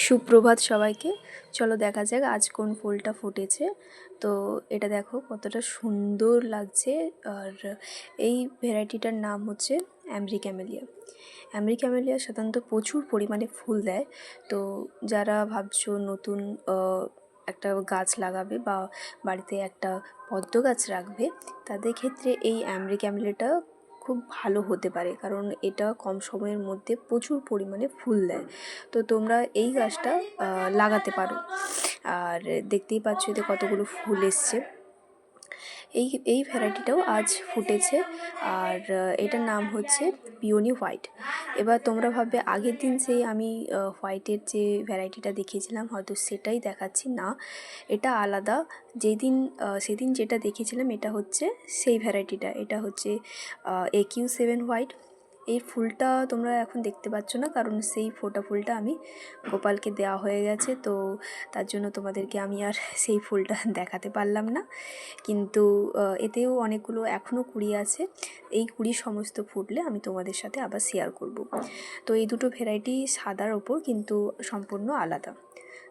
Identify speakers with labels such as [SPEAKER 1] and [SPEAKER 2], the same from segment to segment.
[SPEAKER 1] সুপ্রভাত সবাইকে। চলো দেখা যাক আজ কোন ফুলটা ফুটেছে। তো এটা দেখো কতটা সুন্দর লাগছে। আর এই ভ্যারাইটিটার নাম হচ্ছে অ্যামেরিক্যামেলিয়া। অ্যামেরিক্যামেলিয়া সাধারণত প্রচুর পরিমাণে ফুল দেয়। তো যারা ভাবছো নতুন একটা গাছ লাগাবে বা বাড়িতে একটা পদ্ম গাছ রাখবে, তাদের ক্ষেত্রে এই অ্যামেরিক্যামেলিয়াটা খুব ভালো হতে পারে, কারণ এটা কম সময়ের মধ্যে প্রচুর পরিমাণে ফুল দেয়। তো তোমরা এই গাছটা লাগাতে পারো। আর দেখতেই পাচ্ছ এতে কতগুলো ফুল এসছে। এই ভ্যারাইটিটাও আজ ফুটেছে। আর এটার নাম হচ্ছে পিওনি হোয়াইট। এবার তোমরা ভাববে আগের দিন সেই আমি হোয়াইটের যে ভ্যারাইটিটা দেখিয়েছিলাম হয়তো সেটাই দেখাচ্ছি, না, এটা আলাদা। সেদিন যেটা দেখিয়েছিলাম এটা হচ্ছে সেই ভ্যারাইটিটা, এটা হচ্ছে AQ7 হোয়াইট। এই ফুলটা তোমরা এখন দেখতে পাচ্ছ না, কারণ সেই ফোটা ফুলটা আমি গোপালকে দেওয়া হয়ে গেছে, তো তার জন্য তোমাদেরকে আমি আর সেই ফুলটা দেখাতে পারলাম না। কিন্তু এতেও অনেকগুলো এখনও কুড়ি আছে। এই কুড়ি সমস্ত ফুটলে আমি তোমাদের সাথে আবার শেয়ার করব। তো এই দুটো ভ্যারাইটি সাদার ওপর কিন্তু সম্পূর্ণ আলাদা।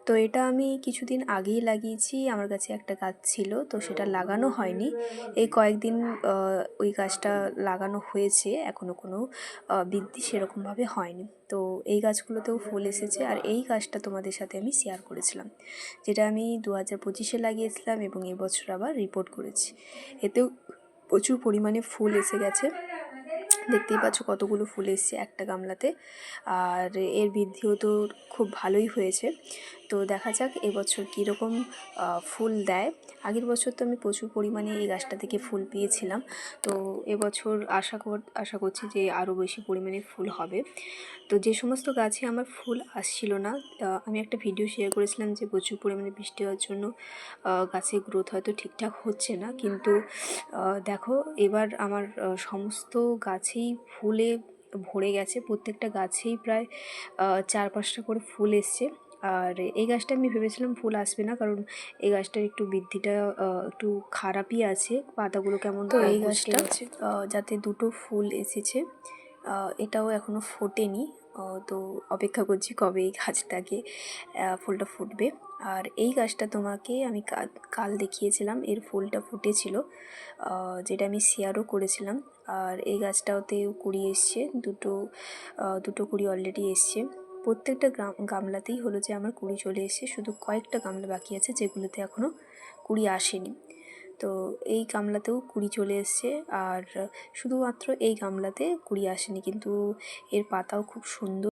[SPEAKER 1] তো এটা আমি কিছুদিন আগেই লাগিয়েছি, আমার কাছে একটা গাছ ছিল, তো সেটা লাগানো হয়নি। এই কয়েকদিন ওই গাছটা লাগানো হয়েছে, এখনও কোনো বৃদ্ধি সেরকমভাবে হয়নি। তো এই গাছগুলোতেও ফুল এসেছে। আর এই গাছটা তোমাদের সাথে আমি শেয়ার করেছিলাম, যেটা আমি 2025-এ লাগিয়েছিলাম এবং এবছর আবার রিপোর্ট করেছি। এতেও প্রচুর পরিমাণে ফুল এসে গেছে। দেখতেই পাচ্ছ কতগুলো ফুল এসছে একটা গামলাতে। আর এর বৃদ্ধিও তো খুব ভালোই হয়েছে। তো দেখা যাক এবছর কীরকম ফুল দেয়। আগের বছর তো আমি প্রচুর পরিমাণে এই গাছটা থেকে ফুল পেয়েছিলাম। তো এবছর আশা করছি যে আরও বেশি পরিমাণে ফুল হবে। তো যে সমস্ত গাছে আমার ফুল আসছিল না, আমি একটা ভিডিও শেয়ার করেছিলাম যে প্রচুর পরিমাণে বৃষ্টি হওয়ার জন্য গাছের গ্রোথ হয়তো ঠিকঠাক হচ্ছে না। কিন্তু দেখো এবার আমার সমস্ত গাছেই ফুলে ভরে গেছে। প্রত্যেকটা গাছেই প্রায় 4-5টা করে ফুল এসছে। আর এই গাছটা আমি ভেবেছিলাম ফুল আসবে না, কারণ এই গাছটার একটু বৃদ্ধিটা একটু খারাপই আছে, পাতাগুলো কেমন। তো এই গাছটা যাতে দুটো ফুল এসেছে, এটাও এখনও ফোটেনি। তো অপেক্ষা করছি কবে এই গাছটাকে ফুলটা ফুটবে। আর এই গাছটা তোমাকে আমি কাল দেখিয়েছিলাম, এর ফুলটা ফুটেছিল, যেটা আমি শেয়ারও করেছিলাম। আর এই গাছটাতেও কুড়ি এসছে, দুটো কুড়ি অলরেডি এসছে। প্রত্যেকটা গামলাতেই হলো যে আমার কুড়ি চলে এসছে, শুধু কয়েকটা গামলা বাকি আছে যেগুলোতে এখনও কুড়ি আসেনি। তো এই গামলাতেও কুড়ি চলে এসছে। আর শুধুমাত্র এই গামলাতে কুড়ি আসেনি, কিন্তু এর পাতাও খুব সুন্দর।